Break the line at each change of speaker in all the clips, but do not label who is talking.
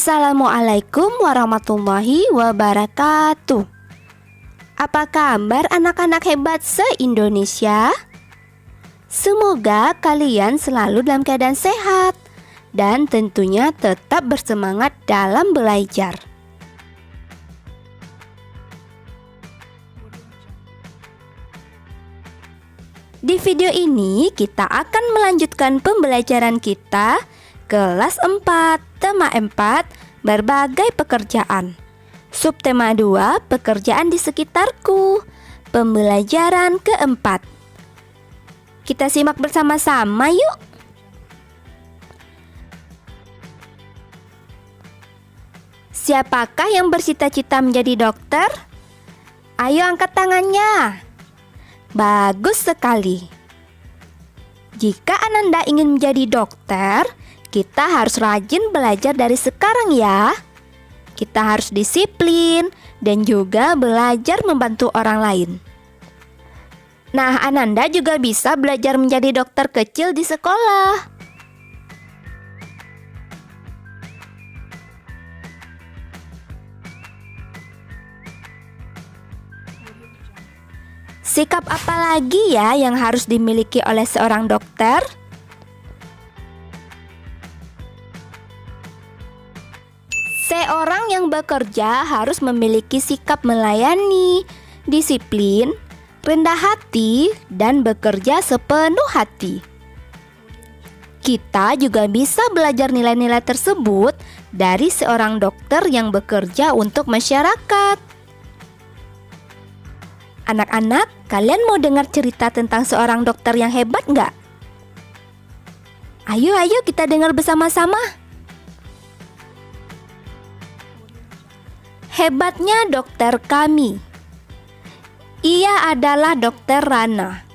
Assalamualaikum warahmatullahi wabarakatuh. Apa kabar anak-anak hebat se-Indonesia? Semoga kalian selalu dalam keadaan sehat dan tentunya tetap bersemangat dalam belajar. Di video ini kita akan melanjutkan pembelajaran kita kelas 4, tema 4, berbagai pekerjaan. Subtema 2, pekerjaan di sekitarku. Pembelajaran keempat. Kita simak bersama-sama yuk. Siapakah yang bercita-cita menjadi dokter? Ayo angkat tangannya. Bagus sekali. Jika Ananda ingin menjadi dokter, kita harus rajin belajar dari sekarang ya. Kita harus disiplin dan juga belajar membantu orang lain. Nah, Ananda juga bisa belajar menjadi dokter kecil di sekolah. Sikap apa lagi ya yang harus dimiliki oleh seorang dokter? Seorang yang bekerja harus memiliki sikap melayani, disiplin, rendah hati, dan bekerja sepenuh hati. Kita juga bisa belajar nilai-nilai tersebut dari seorang dokter yang bekerja untuk masyarakat. Anak-anak, kalian mau dengar cerita tentang seorang dokter yang hebat nggak? Ayo kita dengar bersama-sama. Hebatnya dokter kami. Ia adalah Dokter Rana,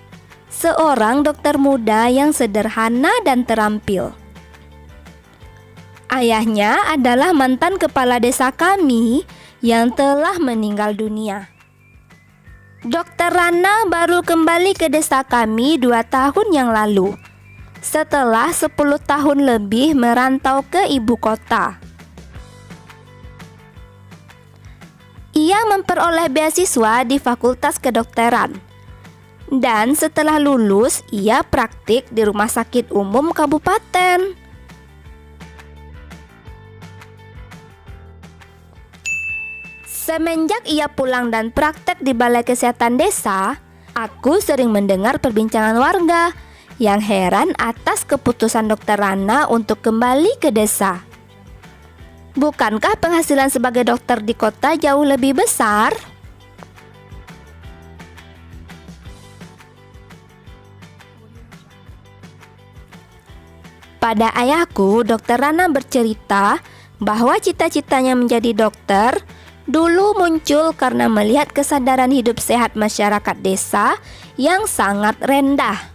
seorang dokter muda yang sederhana dan terampil. Ayahnya adalah mantan kepala desa kami yang telah meninggal dunia. Dokter Rana baru kembali ke desa kami 2 tahun yang lalu, setelah 10 tahun lebih merantau ke ibu kota. Ia memperoleh beasiswa di Fakultas Kedokteran. Dan setelah lulus, ia praktik di Rumah Sakit Umum Kabupaten. Semenjak ia pulang dan praktek di Balai Kesehatan Desa, aku sering mendengar perbincangan warga yang heran atas keputusan Dokter Rana untuk kembali ke desa. Bukankah penghasilan sebagai dokter di kota jauh lebih besar? Pada ayahku, Dokter Rana bercerita bahwa cita-citanya menjadi dokter dulu muncul karena melihat kesadaran hidup sehat masyarakat desa yang sangat rendah.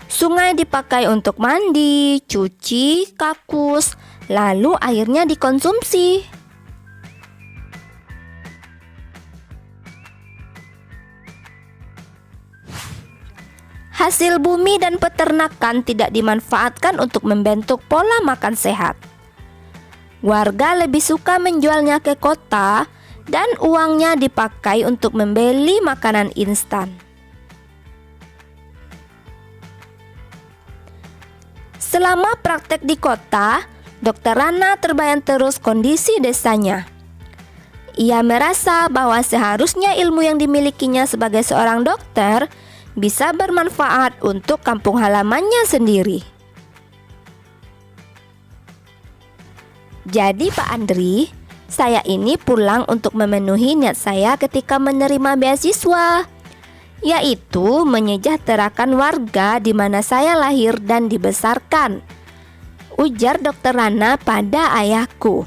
Sungai dipakai untuk mandi, cuci, kakus, lalu airnya dikonsumsi. Hasil bumi dan peternakan tidak dimanfaatkan untuk membentuk pola makan sehat. Warga lebih suka menjualnya ke kota dan uangnya dipakai untuk membeli makanan instan. Selama praktek di kota, Dokter Rana terbayang terus kondisi desanya. Ia merasa bahwa seharusnya ilmu yang dimilikinya sebagai seorang dokter bisa bermanfaat untuk kampung halamannya sendiri. Jadi Pak Andri, saya ini pulang untuk memenuhi niat saya ketika menerima beasiswa, yaitu menyejahterakan warga di mana saya lahir dan dibesarkan, ujar Dokter Rana pada ayahku.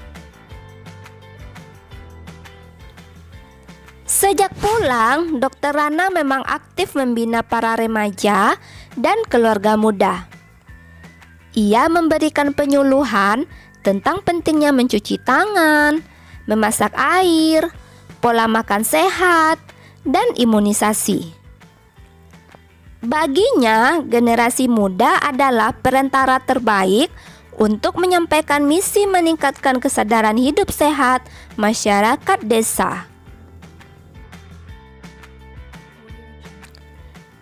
Sejak pulang, Dokter Rana memang aktif membina para remaja dan keluarga muda. Ia memberikan penyuluhan tentang pentingnya mencuci tangan, memasak air, pola makan sehat, dan imunisasi. Baginya, generasi muda adalah perantara terbaik untuk menyampaikan misi meningkatkan kesadaran hidup sehat masyarakat desa.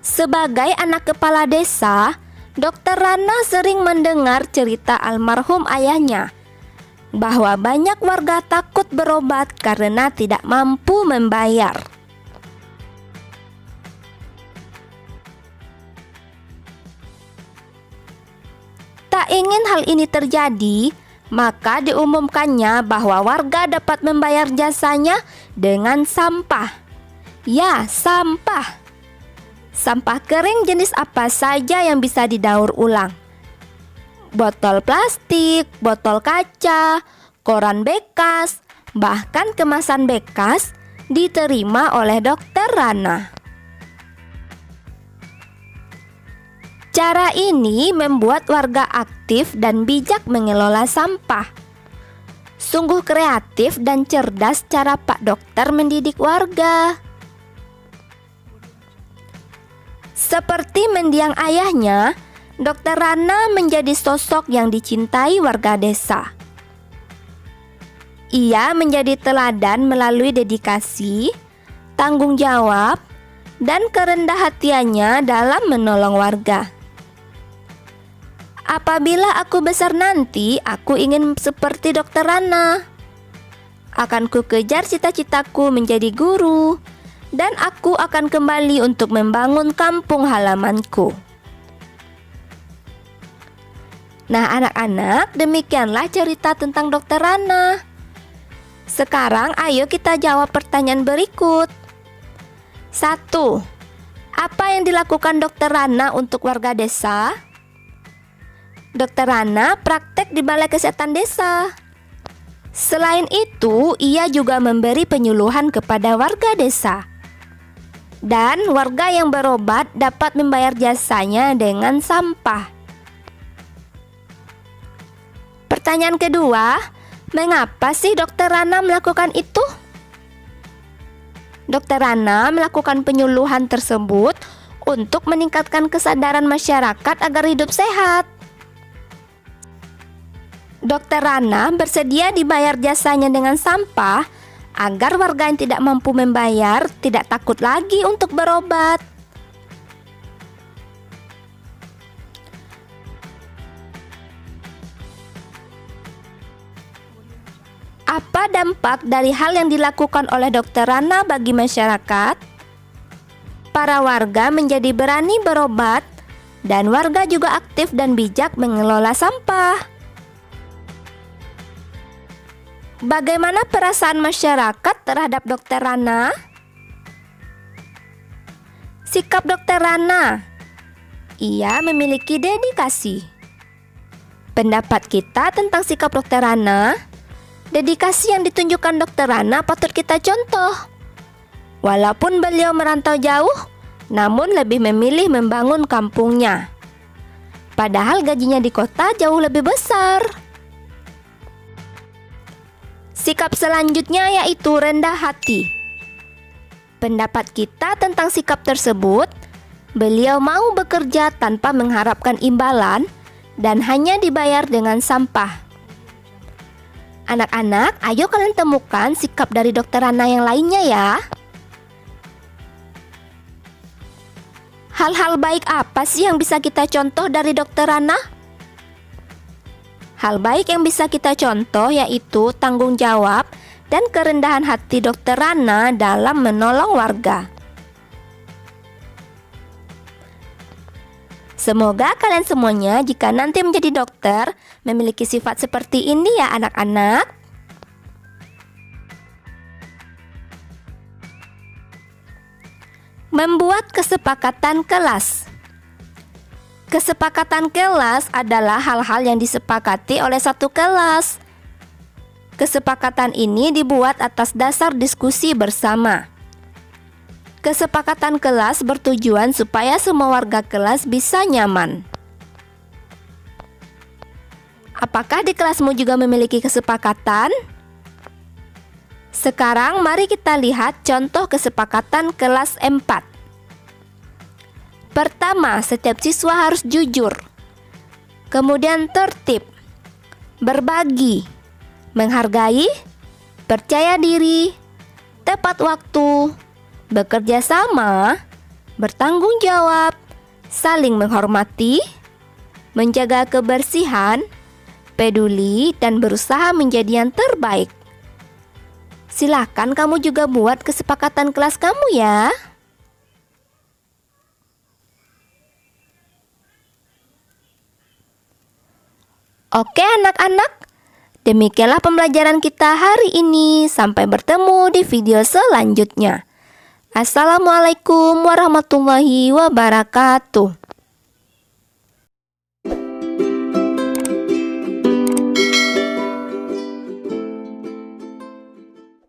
Sebagai anak kepala desa, Dr. Rana sering mendengar cerita almarhum ayahnya bahwa banyak warga takut berobat karena tidak mampu membayar. Tak ingin hal ini terjadi, maka diumumkannya bahwa warga dapat membayar jasanya dengan sampah. Ya, sampah. Sampah kering jenis apa saja yang bisa didaur ulang. Botol plastik, botol kaca, koran bekas, bahkan kemasan bekas diterima oleh Dr. Rana. Cara ini membuat warga aktif dan bijak mengelola sampah. Sungguh kreatif dan cerdas cara Pak Dokter mendidik warga. Seperti mendiang ayahnya, Dr. Rana menjadi sosok yang dicintai warga desa. Ia menjadi teladan melalui dedikasi, tanggung jawab, dan kerendah hatiannya dalam menolong warga. Apabila aku besar nanti, aku ingin seperti Dr. Rana. Akan ku kejar cita-citaku menjadi guru, dan aku akan kembali untuk membangun kampung halamanku. Nah anak-anak, demikianlah cerita tentang Dr. Rana. Sekarang ayo kita jawab pertanyaan berikut. 1. Apa yang dilakukan Dr. Rana untuk warga desa? Dr. Rana praktek di Balai Kesehatan Desa. Selain itu, ia juga memberi penyuluhan kepada warga desa. Dan warga yang berobat dapat membayar jasanya dengan sampah. Pertanyaan kedua, mengapa sih Dr. Rana melakukan itu? Dr. Rana melakukan penyuluhan tersebut untuk meningkatkan kesadaran masyarakat agar hidup sehat. Dr. Rana bersedia dibayar jasanya dengan sampah agar warga yang tidak mampu membayar tidak takut lagi untuk berobat. Apa dampak dari hal yang dilakukan oleh Dr. Rana bagi masyarakat? Para warga menjadi berani berobat dan warga juga aktif dan bijak mengelola sampah. Bagaimana perasaan masyarakat terhadap Dr. Rana? Sikap Dr. Rana, ia memiliki dedikasi. Pendapat kita tentang sikap Dr. Rana, dedikasi yang ditunjukkan Dr. Rana patut kita contoh. Walaupun beliau merantau jauh, namun lebih memilih membangun kampungnya. Padahal gajinya di kota jauh lebih besar. Sikap selanjutnya yaitu rendah hati. Pendapat kita tentang sikap tersebut, beliau mau bekerja tanpa mengharapkan imbalan dan hanya dibayar dengan sampah. Anak-anak, ayo kalian temukan sikap dari Dr. Rana yang lainnya ya. Hal-hal baik apa sih yang bisa kita contoh dari Dr. Rana? Hal baik yang bisa kita contoh yaitu tanggung jawab dan kerendahan hati Dr. Rana dalam menolong warga. Semoga kalian semuanya jika nanti menjadi dokter memiliki sifat seperti ini ya anak-anak. Membuat kesepakatan kelas. Kesepakatan kelas adalah hal-hal yang disepakati oleh satu kelas. Kesepakatan ini dibuat atas dasar diskusi bersama. Kesepakatan kelas bertujuan supaya semua warga kelas bisa nyaman. Apakah di kelasmu juga memiliki kesepakatan? Sekarang mari kita lihat contoh kesepakatan kelas 4. Pertama, setiap siswa harus jujur. Kemudian tertib. berbagi, menghargai, percaya diri, tepat waktu, bekerja sama, bertanggung jawab, saling menghormati, menjaga kebersihan, peduli, dan berusaha menjadi yang terbaik. Silakan kamu juga buat kesepakatan kelas kamu ya. Oke anak-anak, demikianlah pembelajaran kita hari ini. Sampai bertemu di video selanjutnya. Assalamualaikum warahmatullahi wabarakatuh.